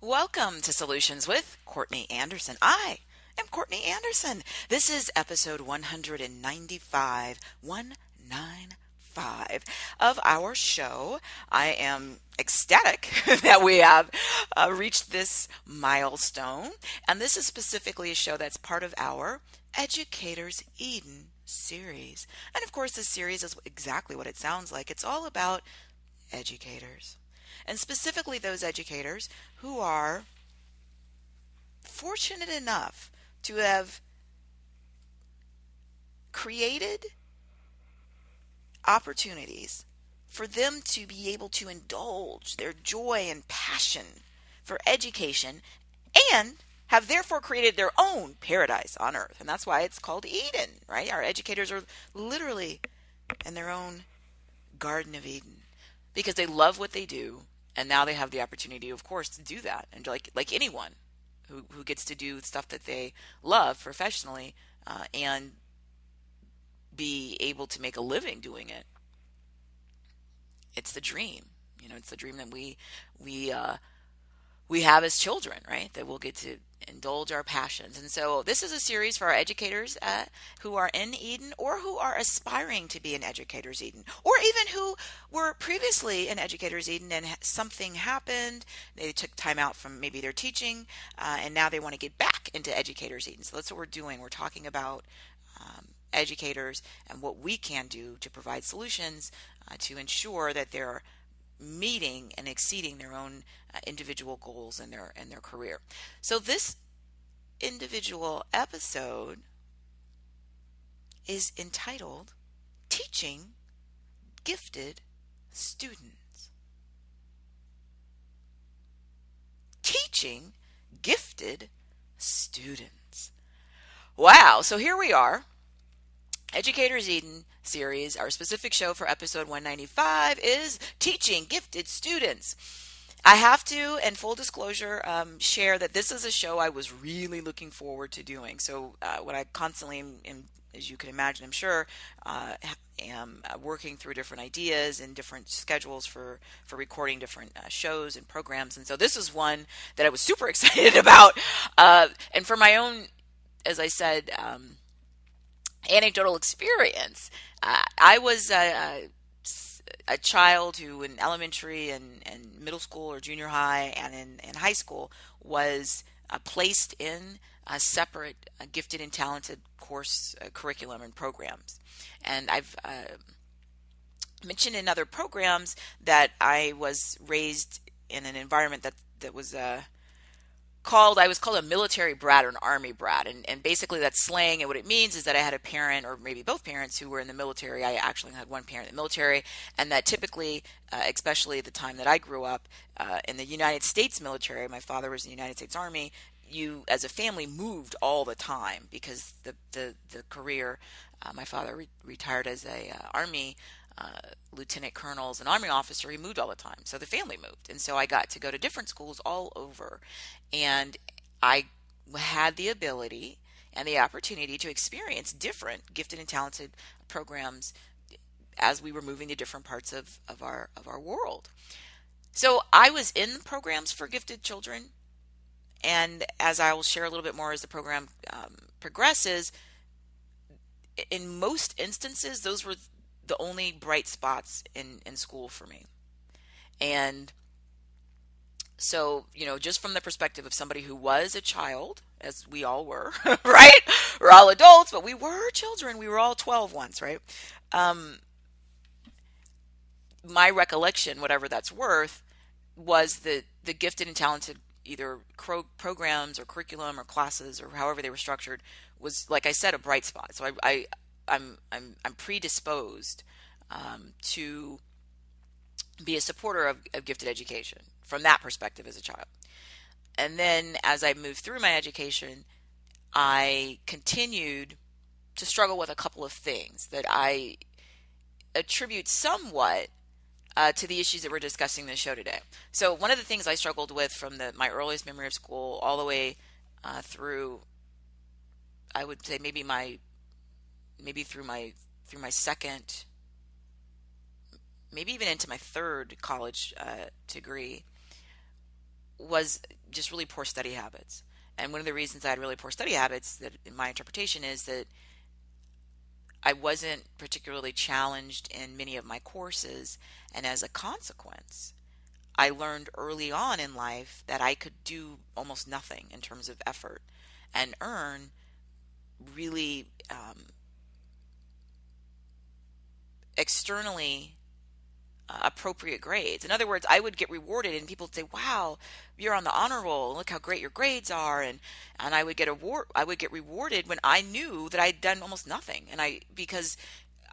Welcome to Solutions with Courtney Anderson. I am Courtney Anderson. This is episode 195 of our show. I am ecstatic that we have reached this milestone. And this is specifically a show that's part of our Educators Eden series. And of course, this series is exactly what it sounds like. It's all about educators, and specifically those educators who are fortunate enough to have created opportunities for them to be able to indulge their joy and passion for education and have therefore created their own paradise on earth. And that's why it's called Eden, right? Our educators are literally in their own Garden of Eden because they love what they do. And now they have the opportunity, of course, to do that. And like anyone who gets to do stuff that they love professionally and be able to make a living doing it, it's the dream. It's the dream that we have as children, right? That we'll get to indulge our passions. And so this is a series for our educators who are in Eden or who are aspiring to be in Educators Eden, or even who were previously in Educators Eden and something happened. They took time out from maybe their teaching and now they want to get back into Educators Eden. So that's what we're doing. We're talking about educators and what we can do to provide solutions to ensure that they're meeting and exceeding their own individual goals in their career. So this individual episode is entitled Teaching Gifted Students. Teaching Gifted Students. Wow, so here we are. Educators Eden series, our specific show for episode 195 is Teaching Gifted Students. I have to, and full disclosure, share that this is a show I was really looking forward to doing. So what I constantly, as you can imagine, I'm sure, am working through different ideas and different schedules for recording different shows and programs. And so this is one that I was super excited about. And for my own, as I said, anecdotal experience. I was a child who in elementary and middle school or junior high and in high school was placed in a separate gifted and talented course curriculum and programs. And I've mentioned in other programs that I was raised in an environment that was I was called a military brat or an army brat, and basically that's slang, and what it means is that I had a parent or maybe both parents who were in the military. I actually had one parent in the military, and that typically, especially at the time that I grew up in the United States military, my father was in the United States Army, you as a family moved all the time because the career, my father retired as a Army lieutenant colonel, as an Army officer. He moved all the time, so the family moved, and so I got to go to different schools all over, and I had the ability and the opportunity to experience different gifted and talented programs as we were moving to different parts of our world. So I was in programs for gifted children, and as I will share a little bit more as the program progresses, in most instances those were the only bright spots in school for me. And so, just from the perspective of somebody who was a child, as we all were, right? We're all adults, but we were children. We were all 12 once, right? My recollection, whatever that's worth, was that the gifted and talented either programs or curriculum or classes or however they were structured was, like I said, a bright spot. So I'm predisposed to be a supporter of gifted education from that perspective as a child. And then as I moved through my education, I continued to struggle with a couple of things that I attribute somewhat to the issues that we're discussing in the show today. So one of the things I struggled with from my earliest memory of school all the way through, I would say maybe through my second, maybe even into my third college degree, was just really poor study habits. And one of the reasons I had really poor study habits, that in my interpretation, is that I wasn't particularly challenged in many of my courses. And as a consequence, I learned early on in life that I could do almost nothing in terms of effort and earn really externally appropriate grades. In other words, I would get rewarded, and people would say, "Wow, you're on the honor roll. Look how great your grades are." And I would get rewarded when I knew that I'd done almost nothing, because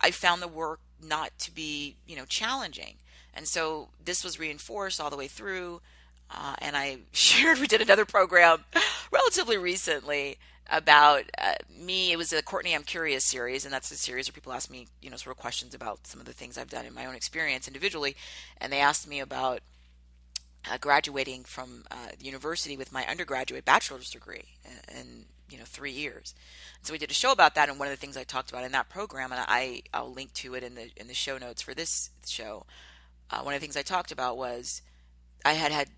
I found the work not to be, challenging. And so this was reinforced all the way through. And I shared, we did another program relatively recently about me. It was a Courtney, I'm Curious series, and that's a series where people ask me, sort of questions about some of the things I've done in my own experience individually. And they asked me about graduating from the university with my undergraduate bachelor's degree in 3 years. So we did a show about that, and one of the things I talked about in that program, and I'll link to it in the show notes for this show. One of the things I talked about was I had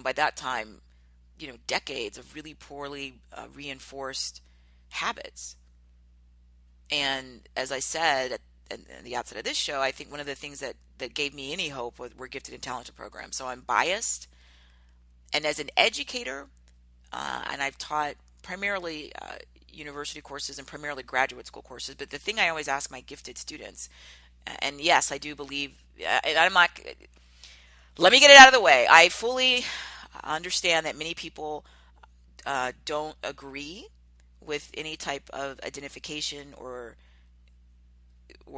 by that time, decades of really poorly reinforced habits. And as I said at the outset of this show, I think one of the things that gave me any hope were gifted and talented programs. So I'm biased. And as an educator, and I've taught primarily university courses and primarily graduate school courses, but the thing I always ask my gifted students, and yes, I do believe, and I'm not, let me get it out of the way. I fully understand that many people don't agree with any type of identification or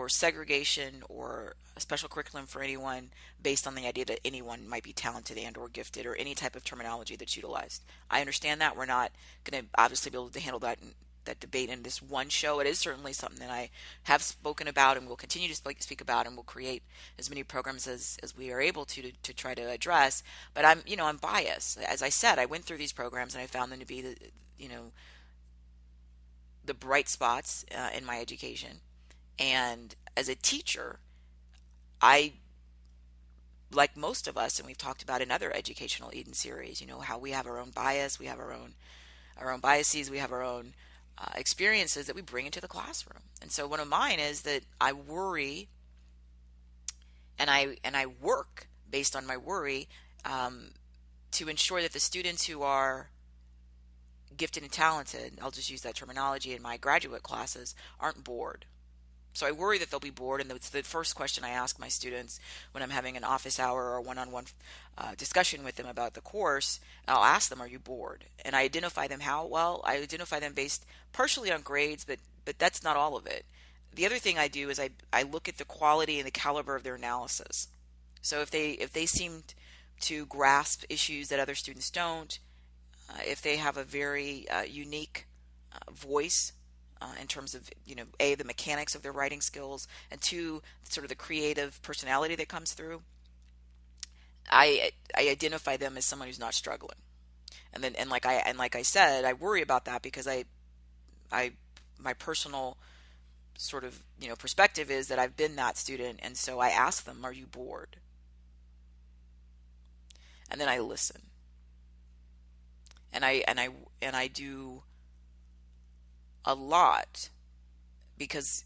segregation or a special curriculum for anyone based on the idea that anyone might be talented and or gifted, or any type of terminology that's utilized. I understand that. We're not going to obviously be able to handle that debate in this one show. It is certainly something that I have spoken about and will continue to speak about, and will create as many programs as we are able to try to address. But I'm biased. As I said, I went through these programs and I found them to be the bright spots in my education. And as a teacher, I, like most of us, and we've talked about in other educational Eden series, how we have our own bias, we have our own biases, we have our own experiences that we bring into the classroom. And so one of mine is that I worry, and I work based on my worry to ensure that the students who are gifted and talented, I'll just use that terminology in my graduate classes, aren't bored. So I worry that they'll be bored, and it's the first question I ask my students when I'm having an office hour or one-on-one discussion with them about the course. I'll ask them, "Are you bored?" And I identify them how? Well, I identify them based partially on grades, but that's not all of it. The other thing I do is I look at the quality and the caliber of their analysis. So if they seem to grasp issues that other students don't, if they have a very unique voice, in terms of, A, the mechanics of their writing skills, and two, sort of the creative personality that comes through, I identify them as someone who's not struggling. And like I said, I worry about that because my personal sort of, perspective is that I've been that student, and so I ask them, "Are you bored?" And then I listen. And I do a lot, because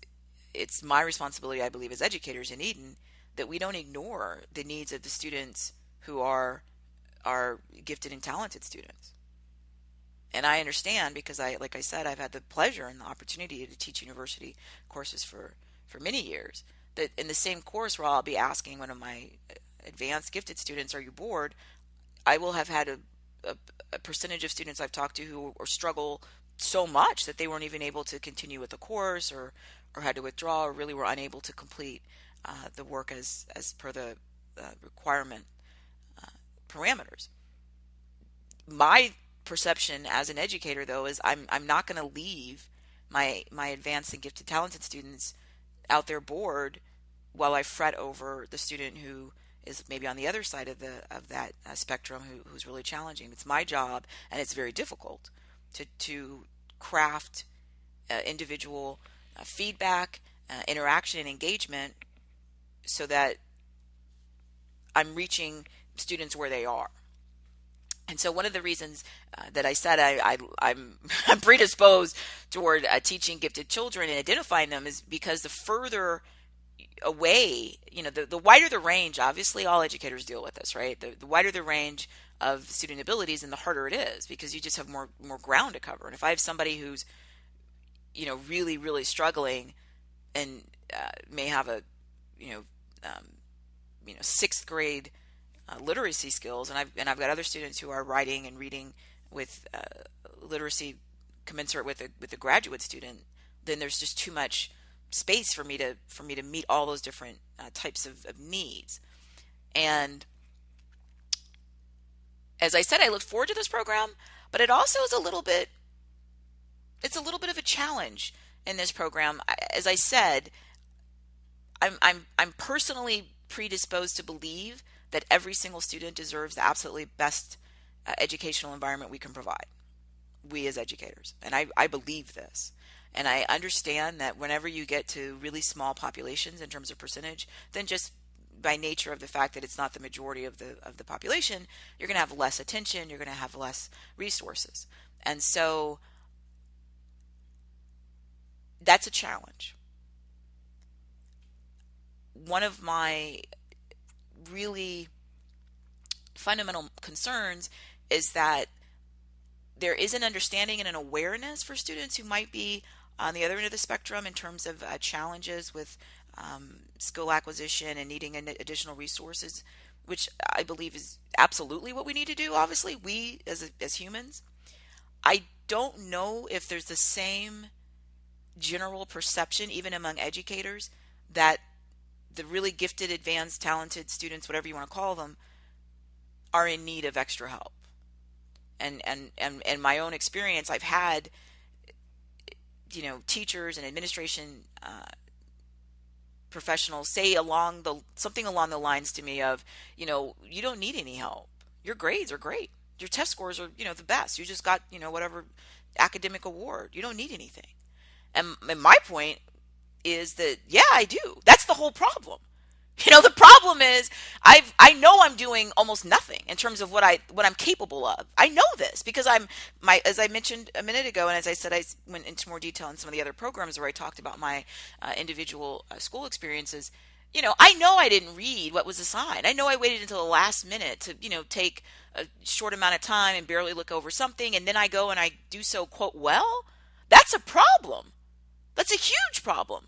it's my responsibility, I believe, as educators in Eden, that we don't ignore the needs of the students who are gifted and talented students. And I understand, because like I said, I've had the pleasure and the opportunity to teach university courses for many years, that in the same course where I'll be asking one of my advanced gifted students, "Are you bored?" I will have had a percentage of students I've talked to who struggle so much that they weren't even able to continue with the course, or had to withdraw, or really were unable to complete the work as per the requirement parameters. My perception as an educator, though, is I'm not going to leave my advanced and gifted talented students out there bored while I fret over the student who is maybe on the other side of that spectrum, who's really challenging. It's my job, and it's very difficult to craft individual feedback, interaction, and engagement so that I'm reaching students where they are. And so one of the reasons that I said I'm I'm predisposed toward teaching gifted children and identifying them is because the further away, the wider the range, obviously all educators deal with this, right? The wider the range of student abilities and the harder it is because you just have more ground to cover. And if I have somebody who's, really, really struggling and may have a, sixth grade literacy skills, and I've got other students who are writing and reading with literacy commensurate with a graduate student, then there's just too much space for me to meet all those different types of needs. And as I said, I look forward to this program, but it also is a little bit of a challenge in this program. As I said, I'm personally predisposed to believe that every single student deserves the absolutely best educational environment we can provide, we as educators. And I believe this. And I understand that whenever you get to really small populations in terms of percentage, then just by nature of the fact that it's not the majority of the population, you're going to have less attention, you're going to have less resources. And so that's a challenge. One of my really fundamental concerns is that there is an understanding and an awareness for students who might be on the other end of the spectrum in terms of challenges with skill acquisition and needing additional resources, which I believe is absolutely what we need to do. Obviously, we as humans. I don't know if there's the same general perception, even among educators, that the really gifted, advanced, talented students, whatever you want to call them, are in need of extra help. And my own experience, I've had, teachers and administration professionals say something along the lines to me of, you don't need any help. Your grades are great. Your test scores are, the best. You just got, whatever academic award. You don't need anything. And my point is that, yeah, I do. That's the whole problem. The problem is I know I'm doing almost nothing in terms of what I'm capable of. I know this because as I mentioned a minute ago, and as I said, I went into more detail in some of the other programs where I talked about my individual school experiences. I know I didn't read what was assigned. I know I waited until the last minute to, take a short amount of time and barely look over something, and then I go and I do so, quote, well. That's a problem. That's a huge problem.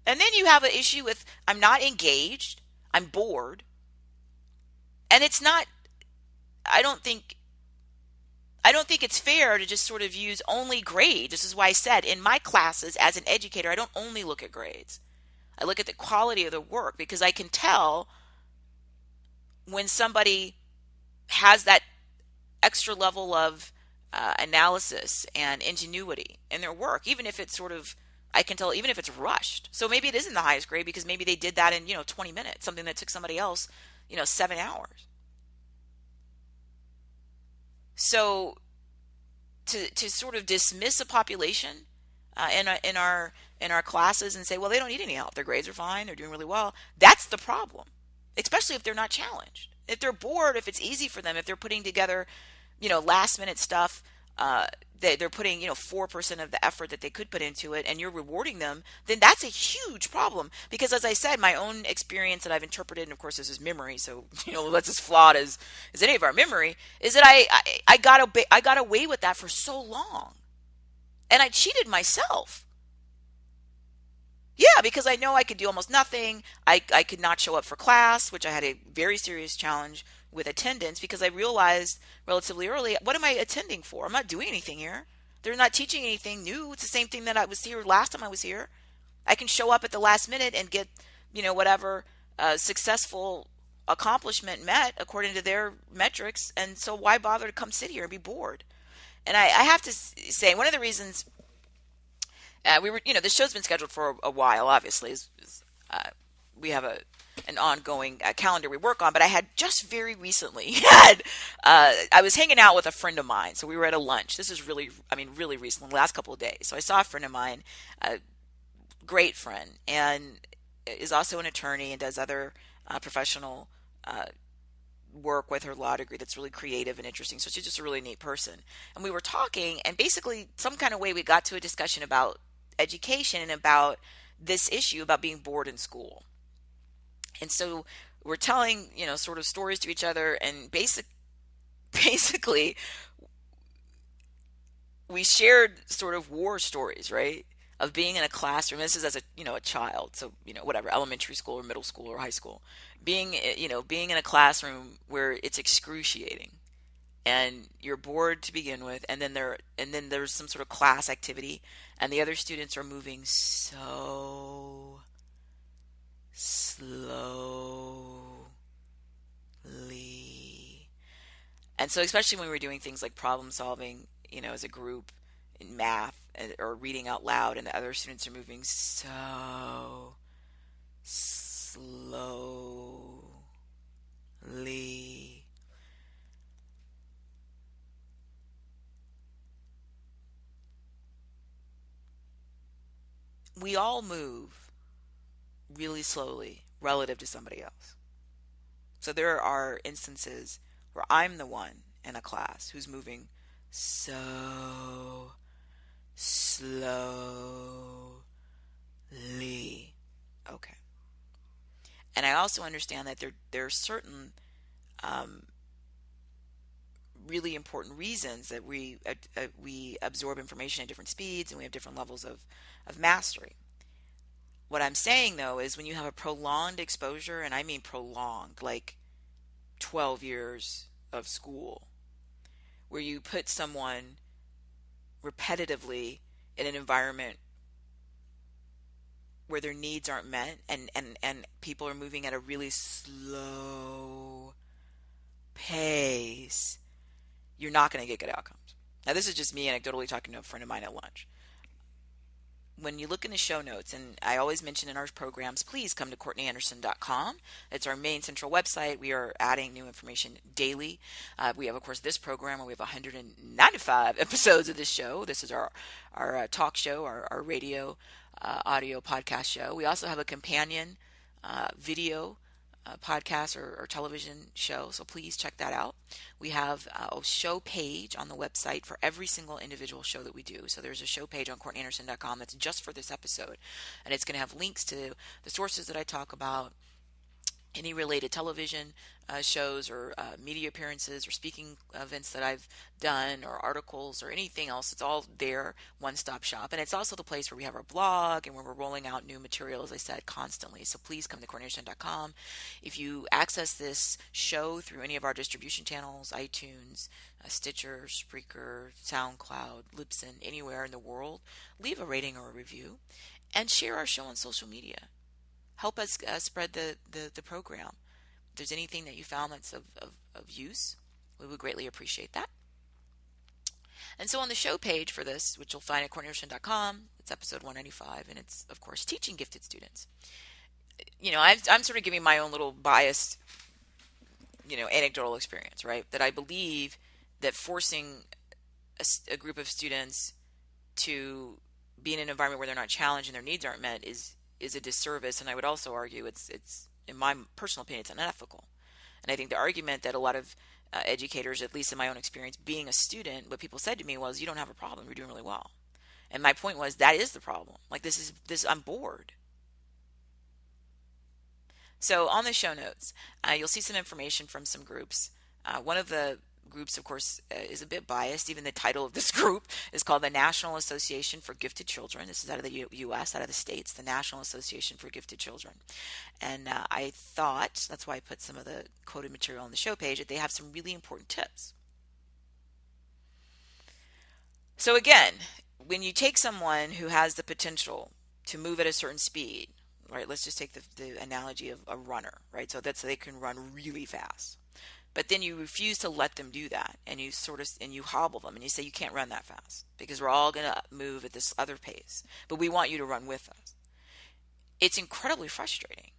And then you have an issue with I'm not engaged, I'm bored. And it's not, I don't think it's fair to just sort of use only grades. This is why I said in my classes as an educator, I don't only look at grades. I look at the quality of the work because I can tell when somebody has that extra level of analysis and ingenuity in their work, even if it's sort of, I can tell even if it's rushed. So maybe it isn't the highest grade because maybe they did that in 20 minutes, something that took somebody else 7 hours. So to sort of dismiss a population in our classes and say, well, they don't need any help, their grades are fine, they're doing really well, that's the problem. Especially if they're not challenged, if they're bored, if it's easy for them, if they're putting together last minute stuff, they're putting 4% of the effort that they could put into it, and you're rewarding them, then that's a huge problem. Because as I said, my own experience that I've interpreted, and of course this is memory, so that's as flawed as any of our memory, is that I got away with that for so long, and I cheated myself. Yeah, because I know I could do almost nothing. I could not show up for class, which I had a very serious challenge with attendance because I realized relatively early, what am I attending for? I'm not doing anything here. They're not teaching anything new. It's the same thing that I was here last time I was here. I can show up at the last minute and get, whatever successful accomplishment met according to their metrics. And so why bother to come sit here and be bored? And I have to say, one of the reasons we were, this show's been scheduled for a while, obviously, we have an ongoing calendar we work on, but I had just very recently I was hanging out with a friend of mine. So we were at a lunch. This is really recent, the last couple of days. So I saw a friend of mine, a great friend, and is also an attorney and does other professional work with her law degree that's really creative and interesting. So she's just a really neat person. And we were talking, and basically, some kind of way we got to a discussion about education and about this issue about being bored in school. And so we're telling, sort of stories to each other, and basically, we shared sort of war stories, right? Of being in a classroom. This is as a child, so whatever, elementary school or middle school or high school, being being in a classroom where it's excruciating, and you're bored to begin with, and then there's some sort of class activity, and the other students are moving so slowly. And so especially when we're doing things like problem solving, as a group in math or reading out loud, and the other students are moving so slowly. We all move really slowly relative to somebody else. So there are instances where I'm the one in a class who's moving so slowly. Okay. And I also understand that there are certain really important reasons that we absorb information at different speeds, and we have different levels of mastery. What I'm saying, though, is when you have a prolonged exposure, and I mean prolonged, like 12 years of school, where you put someone repetitively in an environment where their needs aren't met, and people are moving at a really slow pace, you're not going to get good outcomes. Now, this is just me anecdotally talking to a friend of mine at lunch. When you look in the show notes, and I always mention in our programs, please come to CourtneyAnderson.com. It's our main central website. We are adding new information daily. We have, of course, this program, and we have 195 episodes of this show. This is our talk show, our radio audio podcast show. We also have a companion video podcast or television show, so please check that out. We have a show page on the website for every single individual show that we do. So there's a show page on CourtneyAnderson.com that's just for this episode, and it's going to have links to the sources that I talk about, any related television shows or media appearances or speaking events that I've done, or articles or anything else. It's all there, one-stop shop. And it's also the place where we have our blog and where we're rolling out new material, as I said, constantly. So please come to CourtneyAnderson.com. If you access this show through any of our distribution channels, iTunes, Stitcher, Spreaker, SoundCloud, Libsyn, anywhere in the world, leave a rating or a review and share our show on social media. Help us spread the program. If there's anything that you found that's of use, we would greatly appreciate that. And so on the show page for this, which you'll find at CourtneyAnderson.com, it's episode 195, and it's, of course, teaching gifted students. I'm sort of giving my own little biased, anecdotal experience, right? That I believe that forcing a group of students to be in an environment where they're not challenged and their needs aren't met is a disservice, and I would also argue it's in my personal opinion, it's unethical. And I think the argument that a lot of educators, at least in my own experience being a student, what people said to me was, you don't have a problem, you're doing really well. And my point was, that is the problem. Like, this I'm bored. So on the show notes, you'll see some information from some groups. One of the groups, of course, is a bit biased. Even the title of this group is called the National Association for Gifted Children. This is out of the U.S., out of the States, the National Association for Gifted Children. And I thought, that's why I put some of the quoted material on the show page, that they have some really important tips. So again, when you take someone who has the potential to move at a certain speed, right? Let's just take the analogy of a runner, right? So that's so they can run really fast. But then you refuse to let them do that, and you hobble them, and you say you can't run that fast because we're all going to move at this other pace, but we want you to run with us. It's incredibly frustrating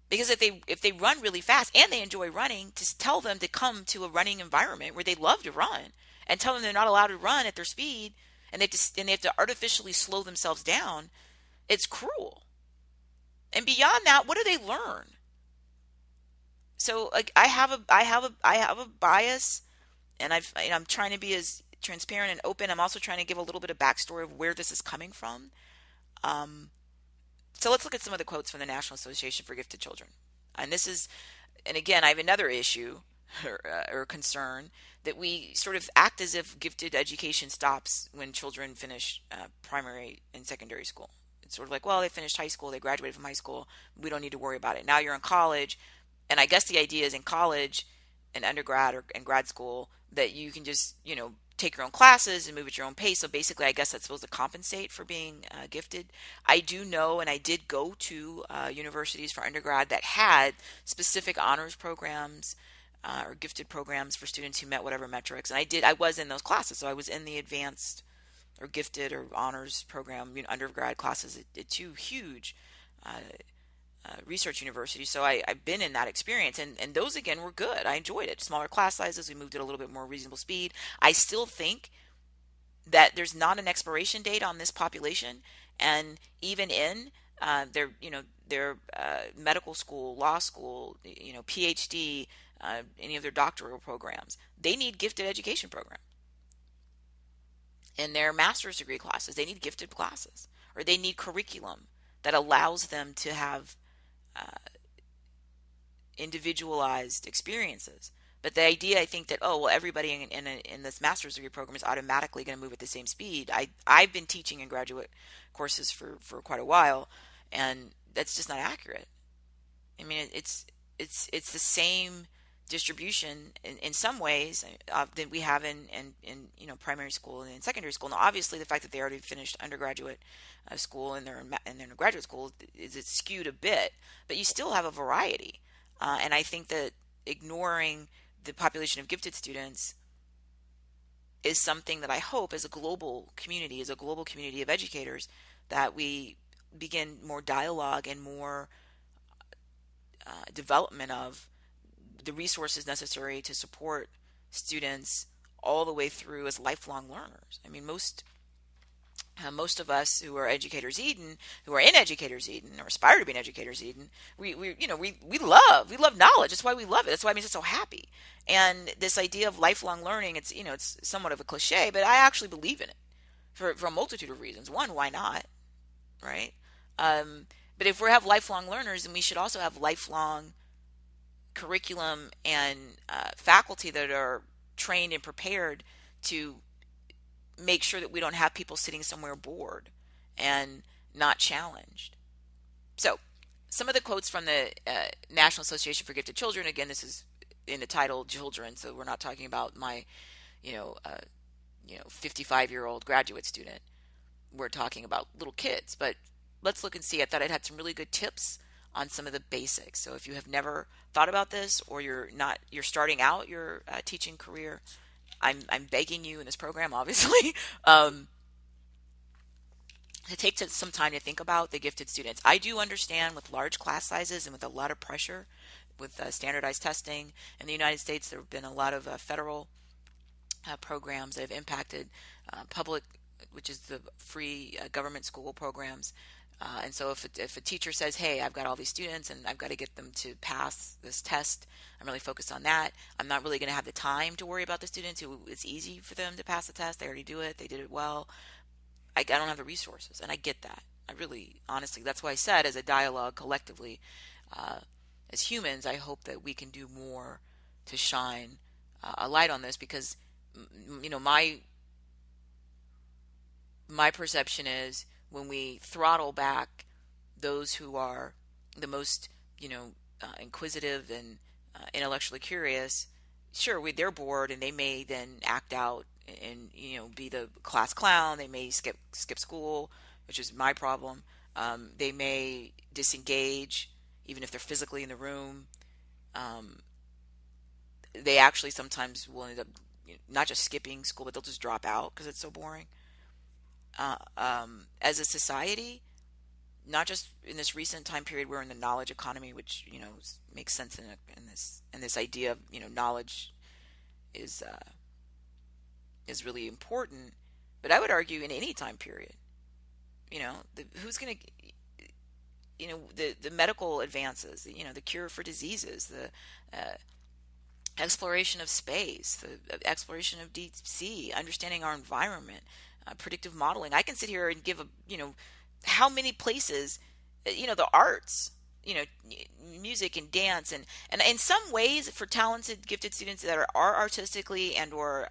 because if they run really fast and they enjoy running, to tell them to come to a running environment where they love to run, and tell them they're not allowed to run at their speed, and they have to artificially slow themselves down, it's cruel. And beyond that, what do they learn? So like I have a bias, and I'm trying to be as transparent and open. I'm also trying to give a little bit of backstory of where this is coming from. Um, so let's look at some of the quotes from the National Association for Gifted Children. And this is, and again, I have another issue or concern that we sort of act as if gifted education stops when children finish primary and secondary school. It's sort of like, well, they finished high school, they graduated from high school, we don't need to worry about it. Now you're in college, and I guess the idea is in college and undergrad or in grad school that you can just, take your own classes and move at your own pace. So basically, I guess that's supposed to compensate for being gifted. I do know, and I did go to universities for undergrad that had specific honors programs or gifted programs for students who met whatever metrics. And I was in those classes. So I was in the advanced or gifted or honors program, undergrad classes at two huge uh, research universities. So I've been in that experience, and those again were good. I enjoyed it. Smaller class sizes, we moved at a little bit more reasonable speed. I still think that there's not an expiration date on this population, and even in their medical school, law school, PhD, any of their doctoral programs, they need gifted education program. In their master's degree classes, they need gifted classes, or they need curriculum that allows them to have uh, individualized experiences. But the idea, I think that, oh, well, everybody in this master's degree program is automatically going to move at the same speed. I've been teaching in graduate courses for quite a while, and that's just not accurate. I mean, it's the same distribution in some ways that we have in primary school and in secondary school. Now, obviously, the fact that they already finished undergraduate school and they're in graduate school is it's skewed a bit, but you still have a variety. And I think that ignoring the population of gifted students is something that I hope as a global community, as a global community of educators, that we begin more dialogue and more development of the resources necessary to support students all the way through as lifelong learners. I mean, most of us who are Educators Eden, who are in Educators Eden or aspire to be in Educators Eden, we love knowledge. That's why we love it. That's why it makes us so happy. And this idea of lifelong learning, it's somewhat of a cliche, but I actually believe in it for a multitude of reasons. One, why not, right? But if we have lifelong learners, then we should also have lifelong curriculum and faculty that are trained and prepared to make sure that we don't have people sitting somewhere bored and not challenged. So, some of the quotes from the National Association for Gifted Children. Again, this is in the title "Children," so we're not talking about my, 55-year-old graduate student. We're talking about little kids. But let's look and see. I thought I'd had some really good tips on some of the basics. So if you have never thought about this, or you're starting out your teaching career, I'm begging you in this program, obviously, to take some time to think about the gifted students. I do understand with large class sizes and with a lot of pressure with standardized testing in the United States, there have been a lot of federal programs that have impacted public, which is the free government school programs. And so if a teacher says, hey, I've got all these students and I've got to get them to pass this test, I'm really focused on that. I'm not really going to have the time to worry about the students who it's easy for them to pass the test. They already do it. They did it well. I don't have the resources, and I get that. I really, honestly, that's why I said as a dialogue collectively, as humans, I hope that we can do more to shine a light on this, because, my perception is, when we throttle back those who are the most, inquisitive and intellectually curious, sure, they're bored and they may then act out and be the class clown. They may skip school, which is my problem. They may disengage, even if they're physically in the room. They actually sometimes will end up not just skipping school, but they'll just drop out because it's so boring. As a society, not just in this recent time period, we're in the knowledge economy, which makes sense in this idea of knowledge is really important. But I would argue in any time period, who's going to the medical advances, the cure for diseases, the exploration of space, the exploration of deep sea, understanding our environment, predictive modeling. I can sit here and give how many places, the arts, music and dance, and in some ways for talented, gifted students that are artistically and or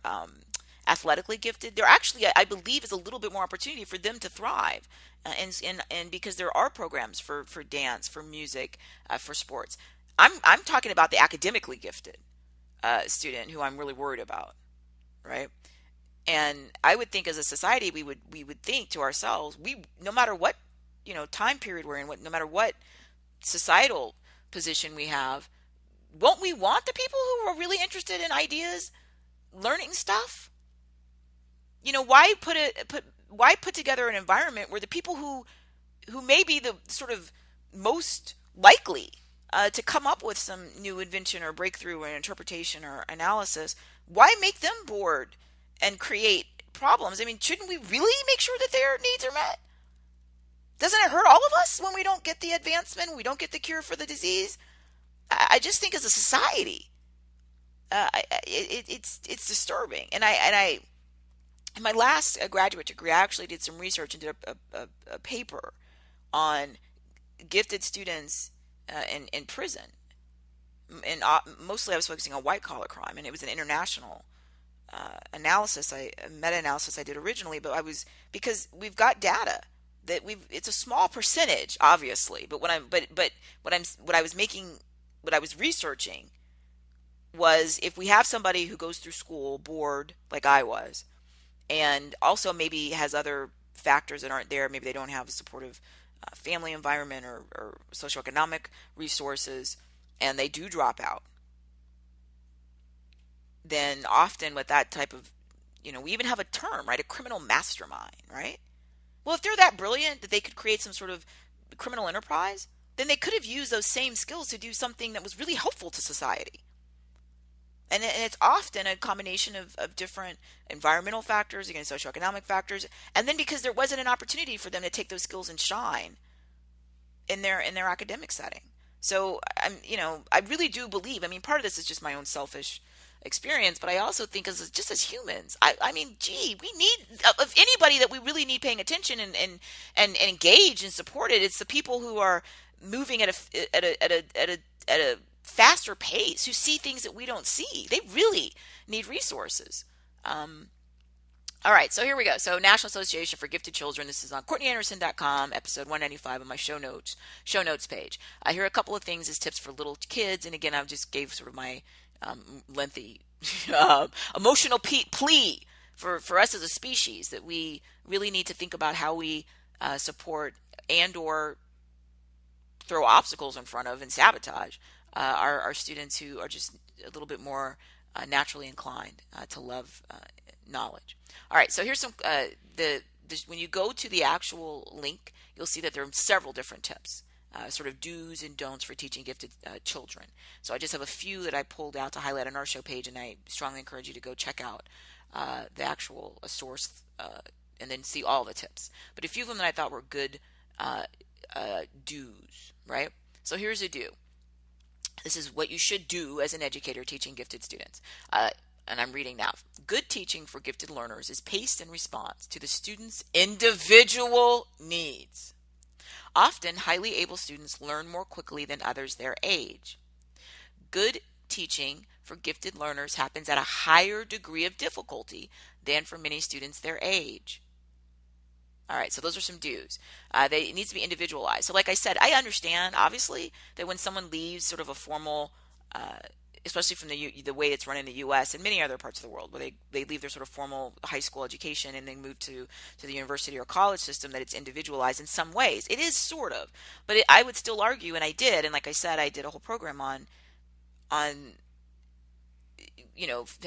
athletically gifted, there actually, I believe, is a little bit more opportunity for them to thrive, and because there are programs for dance, for music, for sports. I'm talking about the academically gifted student who I'm really worried about, right? And I would think as a society we would think to ourselves, no matter what time period we're in, no matter what societal position we have, won't we want the people who are really interested in ideas learning stuff? Why put together an environment where the people who may be the sort of most likely to come up with some new invention or breakthrough or interpretation or analysis, why make them bored and create problems? I mean, shouldn't we really make sure that their needs are met? Doesn't it hurt all of us when we don't get the advancement, we don't get the cure for the disease? I just think as a society, it's disturbing. And I in my last graduate degree, I actually did some research and did a paper on gifted students in prison, and mostly I was focusing on white collar crime, and it was an international meta-analysis I did originally, but because we've got data that it's a small percentage, obviously, but what I was researching was, if we have somebody who goes through school bored like I was, and also maybe has other factors that aren't there, maybe they don't have a supportive family environment or socioeconomic resources, and they do drop out, then often with that type of, we even have a term, right? A criminal mastermind, right? Well, if they're that brilliant that they could create some sort of criminal enterprise, then they could have used those same skills to do something that was really helpful to society. And it's often a combination of different environmental factors, again, socioeconomic factors, and then because there wasn't an opportunity for them to take those skills and shine in their academic setting. So I really do believe. I mean, part of this is just my own selfish experience, but I also think as humans, I mean, gee, we need, of anybody that we really need paying attention and engage and support it, it's the people who are moving at a faster pace, who see things that we don't see. They really need resources. All right, so here we go. So National Association for Gifted Children. This is on CourtneyAnderson.com, episode 195 on my show notes page. Here are a couple of things as tips for little kids. And again, I just gave sort of my lengthy emotional plea for us as a species, that we really need to think about how we support and or throw obstacles in front of and sabotage our students who are just a little bit more naturally inclined to love knowledge. All right, so here's some when you go to the actual link, you'll see that there are several different tips, sort of do's and don'ts for teaching gifted children. So I just have a few that I pulled out to highlight on our show page, and I strongly encourage you to go check out the actual source and then see all the tips. But a few of them that I thought were good do's, right? So here's a do. This is what you should do as an educator teaching gifted students. And I'm reading now. Good teaching for gifted learners is paced in response to the student's individual needs. Often, highly able students learn more quickly than others their age. Good teaching for gifted learners happens at a higher degree of difficulty than for many students their age. All right, so those are some do's. It needs to be individualized. So like I said, I understand, obviously, that when someone leaves sort of a formal, especially from the way it's run in the U.S. and many other parts of the world, where they leave their sort of formal high school education and then move to the university or college system, that it's individualized in some ways. It is sort of. But I would still argue, and I did, and like I said, I did a whole program on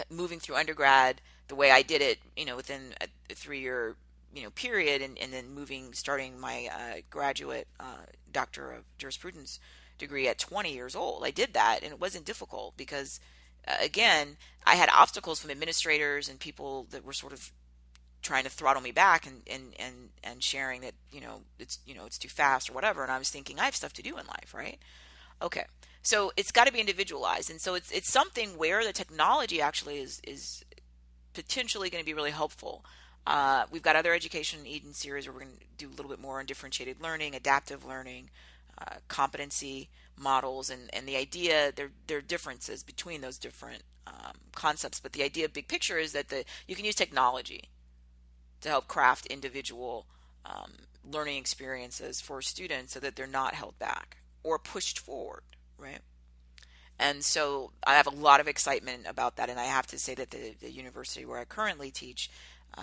moving through undergrad the way I did it, within a 3-year period, and then starting my graduate doctor of jurisprudence degree at 20 years old. I did that, and it wasn't difficult because, again, I had obstacles from administrators and people that were sort of trying to throttle me back and sharing that, it's too fast or whatever. And I was thinking, I have stuff to do in life, right? Okay. So it's got to be individualized. And so it's something where the technology actually is potentially going to be really helpful. We've got other Education in Eden series where we're going to do a little bit more on differentiated learning, adaptive learning, competency models, and the idea, there are differences between those different concepts, but the idea, big picture, is that you can use technology to help craft individual learning experiences for students so that they're not held back or pushed forward, right? And so I have a lot of excitement about that, and I have to say that the university where I currently teach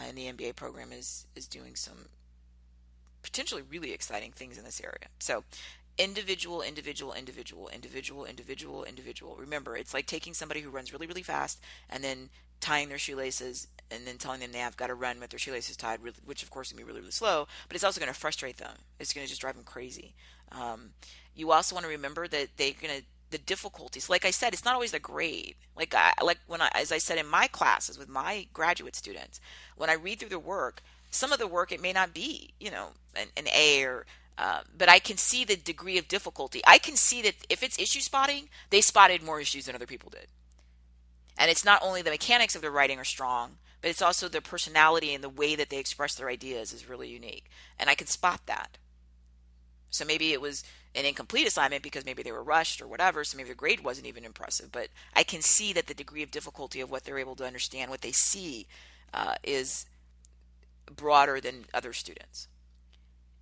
in the MBA program is doing some potentially really exciting things in this area. So individual, individual, individual, individual, individual, individual. Remember, it's like taking somebody who runs really, really fast and then tying their shoelaces and then telling them they have got to run with their shoelaces tied, which of course is going to be really, really slow, but it's also going to frustrate them. It's going to just drive them crazy. You also want to remember that the difficulties, like I said, it's not always the grade. As I said in my classes with my graduate students, when I read through the work, some of the work, it may not be, an A or, but I can see the degree of difficulty. I can see that if it's issue spotting, they spotted more issues than other people did. And it's not only the mechanics of their writing are strong, but it's also their personality and the way that they express their ideas is really unique. And I can spot that. So maybe it was an incomplete assignment because maybe they were rushed or whatever, so maybe the grade wasn't even impressive. But I can see that the degree of difficulty of what they're able to understand, what they see, is broader than other students.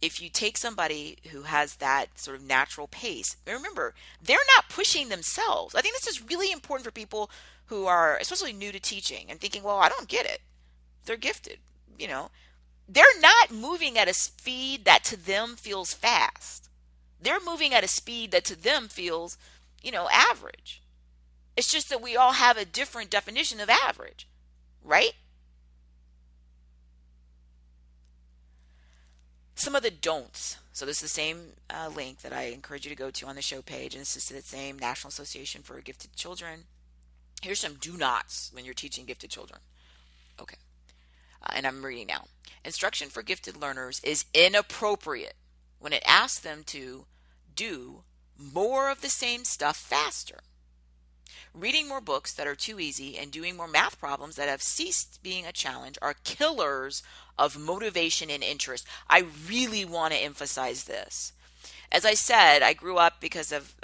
If you take somebody who has that sort of natural pace, remember, they're not pushing themselves. I think this is really important for people who are especially new to teaching and thinking, well, I don't get it. They're gifted, They're not moving at a speed that to them feels fast. They're moving at a speed that to them feels, average. It's just that we all have a different definition of average, right? Some of the don'ts. So this is the same link that I encourage you to go to on the show page, and this is the same National Association for Gifted Children. Here's some do nots when you're teaching gifted children. Okay. And I'm reading now. Instruction for gifted learners is inappropriate when it asks them to do more of the same stuff faster. Reading more books that are too easy and doing more math problems that have ceased being a challenge are killers of motivation and interest. I really want to emphasize this. As I said, I grew up because of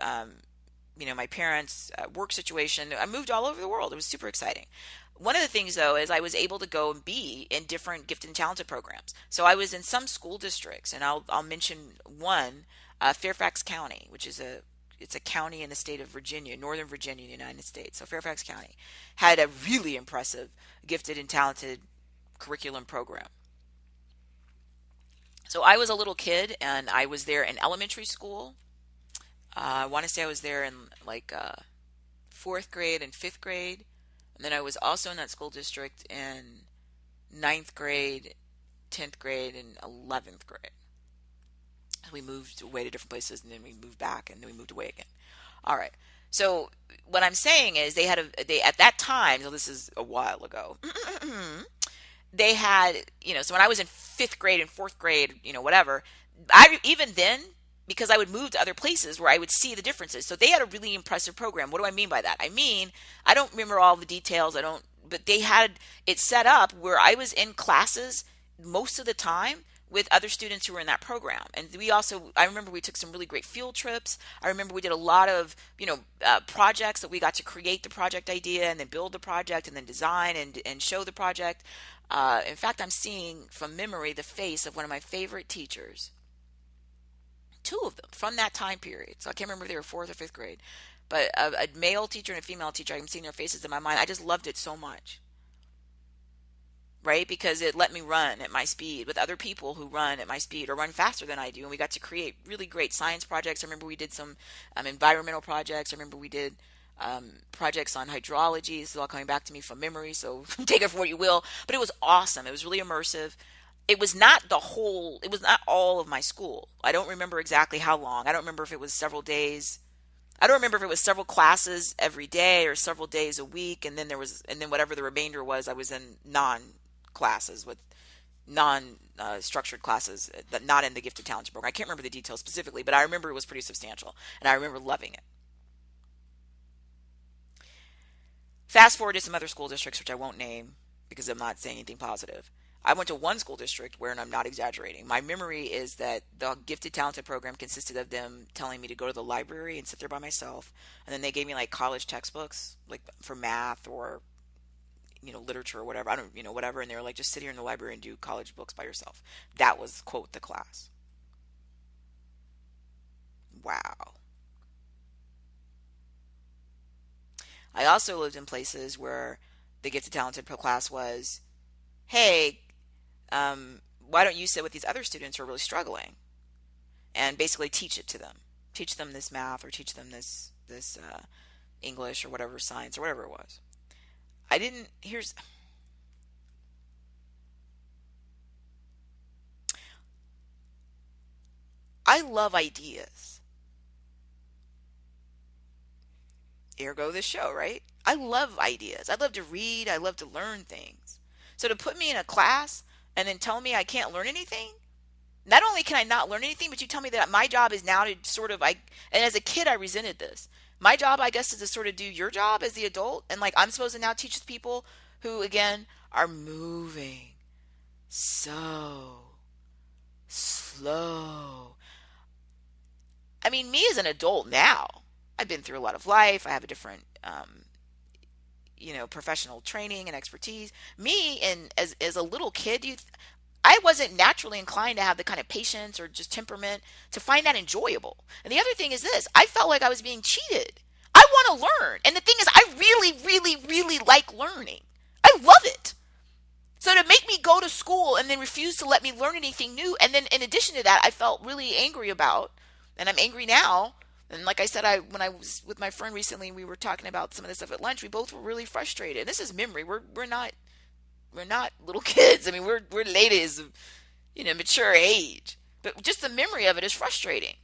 my parents' work situation. I moved all over the world. It was super exciting. One of the things, though, is I was able to go and be in different gifted and talented programs. So I was in some school districts, and I'll mention one, Fairfax County, which is it's a county in the state of Virginia, Northern Virginia, in the United States. So Fairfax County had a really impressive gifted and talented curriculum program. So I was a little kid, and I was there in elementary school. I want to say I was there in fourth grade and fifth grade. And then I was also in that school district in 9th grade, 10th grade, and 11th grade. We moved away to different places, and then we moved back, and then we moved away again. All right. So what I'm saying is they at that time, so this is a while ago, they had, so when I was in 5th grade and 4th grade, whatever, even then, because I would move to other places where I would see the differences. So they had a really impressive program. What do I mean by that? I mean, I don't remember all the details. But they had it set up where I was in classes most of the time with other students who were in that program. And I remember we took some really great field trips. I remember we did a lot of, projects that we got to create the project idea and then build the project and then design and show the project. In fact, I'm seeing from memory the face of one of my favorite teachers. 2 of them from that time period. So I can't remember if they were 4th or 5th grade, but a male teacher and a female teacher, I'm seeing their faces in my mind. I just loved it so much, right? Because it let me run at my speed with other people who run at my speed or run faster than I do. And we got to create really great science projects. I remember we did some environmental projects. I remember we did projects on hydrology. This is all coming back to me from memory, so take it for what you will. But it was awesome. It was really immersive. It was not all of my school. I don't remember exactly how long. I don't remember if it was several days. I don't remember if it was several classes every day or several days a week. And then whatever the remainder was, I was in non-classes with non-structured classes that not in the gifted talented program. I can't remember the details specifically, but I remember it was pretty substantial, and I remember loving it. Fast forward to some other school districts, which I won't name because I'm not saying anything positive. I went to one school district where, and I'm not exaggerating, my memory is that the gifted talented program consisted of them telling me to go to the library and sit there by myself, and then they gave me like college textbooks, like for math or literature or whatever. I don't, whatever. And they were like, just sit here in the library and do college books by yourself. That was, quote, the class. Wow. I also lived in places where the gifted talented class was, hey, why don't you sit with these other students who are really struggling and basically teach it to them. Teach them this math or teach them this English or whatever, science or whatever it was. I love ideas. Ergo this show, right? I love ideas. I love to read. I love to learn things. So to put me in a class and then tell me I can't learn anything, not only can I not learn anything, but you tell me that my job is now to sort of, and as a kid I resented this. My job, I guess, is to sort of do your job as the adult, and like I'm supposed to now teach people who, again, are moving so slow. I mean, me as an adult now, I've been through a lot of life. I have a different, professional training and expertise. Me, and as a little kid, I wasn't naturally inclined to have the kind of patience or just temperament to find that enjoyable. And the other thing is this, I felt like I was being cheated. I want to learn. And the thing is, I really, really, really like learning. I love it. So to make me go to school and then refuse to let me learn anything new, and then in addition to that, I felt really angry about, and I'm angry now. And like I said, when I was with my friend recently, we were talking about some of this stuff at lunch. We both were really frustrated. This is memory. We're not little kids. I mean, we're ladies of, mature age. But just the memory of it is frustrating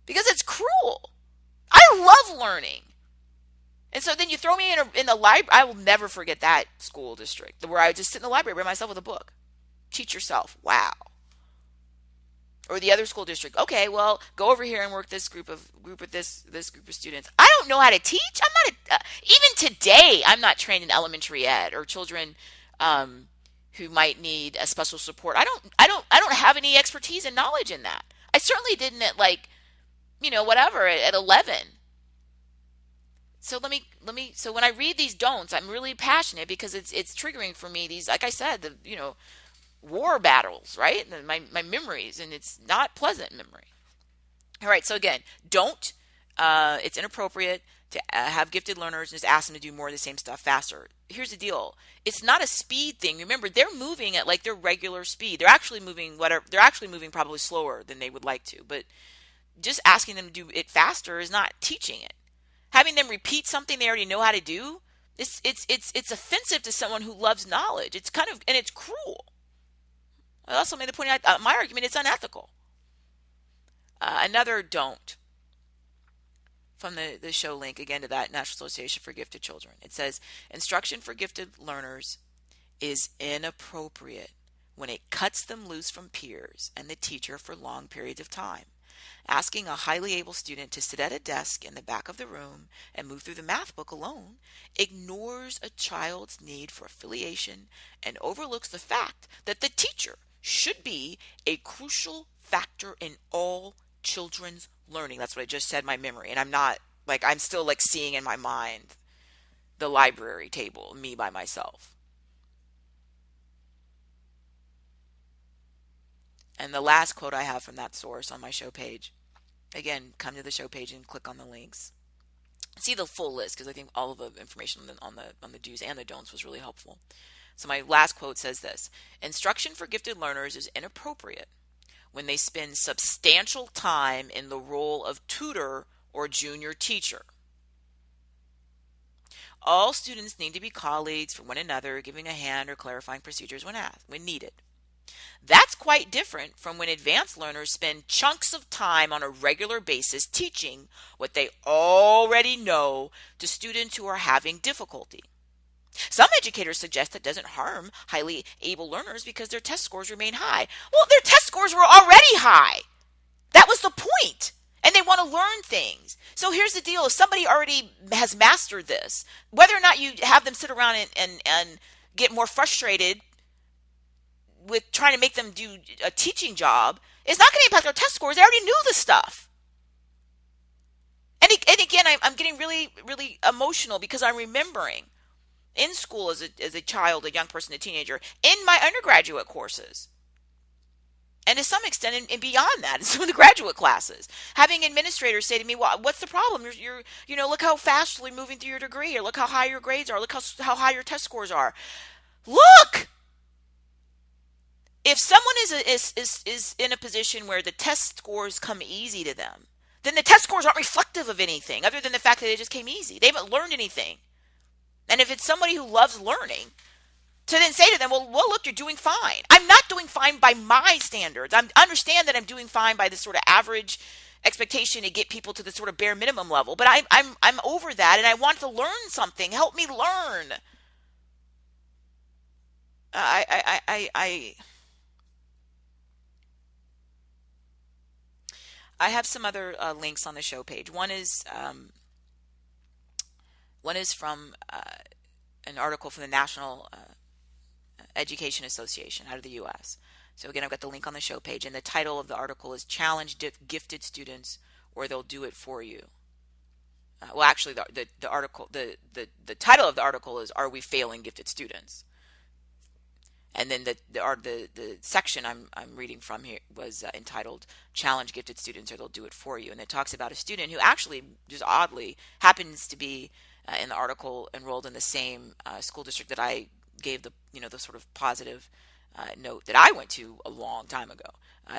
because it's cruel. I love learning. And so then you throw me in the library. I will never forget that school district where I would just sit in the library by myself with a book. Teach yourself. Wow. Or the other school district. Okay, well, go over here and work this group with this group of students. I don't know how to teach. I'm not even today. I'm not trained in elementary ed or children who might need a special support. I don't have any expertise and knowledge in that. I certainly didn't at at 11. So so when I read these don'ts, I'm really passionate because it's triggering for me these, like I said, war battles, right? My memories, and it's not pleasant memory. All right, so again, don't. It's inappropriate to have gifted learners and just ask them to do more of the same stuff faster. Here's the deal. It's not a speed thing. Remember, they're moving at like their regular speed. They're actually moving probably slower than they would like to, but just asking them to do it faster is not teaching it. Having them repeat something they already know how to do, it's offensive to someone who loves knowledge. It's and it's cruel. I also made the point, my argument, it's unethical. Another don't from the show link, again, to that National Association for Gifted Children. It says, instruction for gifted learners is inappropriate when it cuts them loose from peers and the teacher for long periods of time. Asking a highly able student to sit at a desk in the back of the room and move through the math book alone ignores a child's need for affiliation and overlooks the fact that the teacher should be a crucial factor in all children's learning. That's what I just said, my memory. And I'm still seeing in my mind the library table, me by myself. And the last quote I have from that source on my show page, again, come to the show page and click on the links. See the full list, because I think all of the information on the do's and the don'ts was really helpful. So my last quote says this: instruction for gifted learners is inappropriate when they spend substantial time in the role of tutor or junior teacher. All students need to be colleagues for one another, giving a hand or clarifying procedures when needed. That's quite different from when advanced learners spend chunks of time on a regular basis teaching what they already know to students who are having difficulty. Some educators suggest that doesn't harm highly able learners because their test scores remain high. Well, their test scores were already high. That was the point. And they want to learn things. So here's the deal. If somebody already has mastered this, whether or not you have them sit around and get more frustrated with trying to make them do a teaching job, it's not going to impact their test scores. They already knew the stuff. And again, I'm getting really, really emotional because I'm remembering in school as a child, a young person, a teenager, in my undergraduate courses. And to some extent, and beyond that, in some of the graduate classes, having administrators say to me, "Well, what's the problem? Look how fast you're moving through your degree, or look how high your grades are, look how high your test scores are." Look, if someone is in a position where the test scores come easy to them, then the test scores aren't reflective of anything other than the fact that they just came easy. They haven't learned anything. And if it's somebody who loves learning, to then say to them, well, look, you're doing fine. I'm not doing fine by my standards. I understand that I'm doing fine by this sort of average expectation to get people to the sort of bare minimum level. But I'm over that, and I want to learn something. Help me learn. I have some other links on the show page. One is from an article from the National Education Association out of the U.S. So again, I've got the link on the show page, and the title of the article is "Challenge Gifted Students, or They'll Do It For You." Well, actually, the article, the title of the article is "Are We Failing Gifted Students?" And then the section I'm reading from here was entitled "Challenge Gifted Students, or They'll Do It For You," and it talks about a student who actually, just oddly, happens to be in the article enrolled in the same school district that I gave the sort of positive note that I went to a long time ago,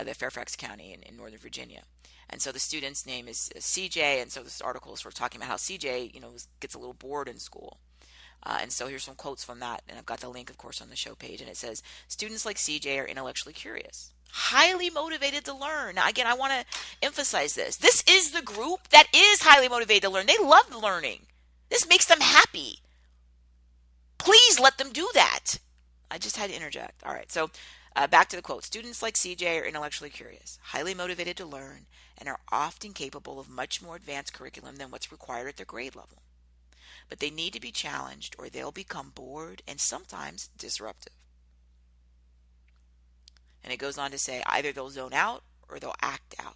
the Fairfax County in Northern Virginia. And so the student's name is CJ, and so this article is sort of talking about how CJ, gets a little bored in school. And so here's some quotes from that, and I've got the link, of course, on the show page, and it says, "Students like CJ are intellectually curious, highly motivated to learn." Now, again, I want to emphasize this. This is the group that is highly motivated to learn. They love learning. This makes them happy. Please let them do that. I just had to interject. All right, so back to the quote. "Students like CJ are intellectually curious, highly motivated to learn, and are often capable of much more advanced curriculum than what's required at their grade level. But they need to be challenged or they'll become bored and sometimes disruptive." And it goes on to say either they'll zone out or they'll act out.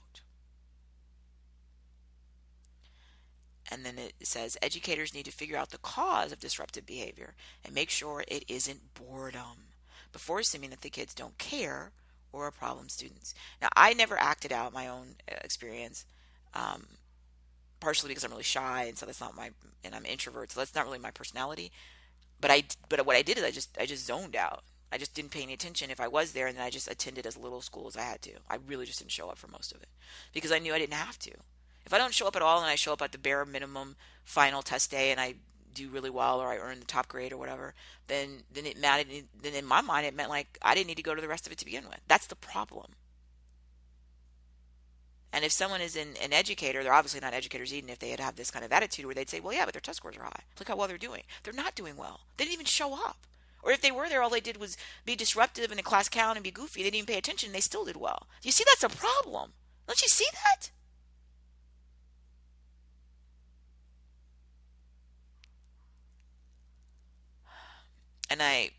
And then it says educators need to figure out the cause of disruptive behavior and make sure it isn't boredom before assuming that the kids don't care or are problem students. Now, I never acted out my own experience, partially because I'm really shy, and so that's not and I'm an introvert, so that's not really my personality. But what I did is I just zoned out. I just didn't pay any attention if I was there, and then I just attended as little school as I had to. I really just didn't show up for most of it because I knew I didn't have to. If I don't show up at all and I show up at the bare minimum final test day and I do really well or I earn the top grade or whatever, then it mattered. Then in my mind it meant like I didn't need to go to the rest of it to begin with. That's the problem. And if someone is an educator, they're obviously not educators even if they have this kind of attitude where they'd say, well, yeah, but their test scores are high. Look how well they're doing. They're not doing well. They didn't even show up. Or if they were there, all they did was be disruptive in the class count and be goofy. They didn't even pay attention and they still did well. You see, that's a problem. Don't you see that? And I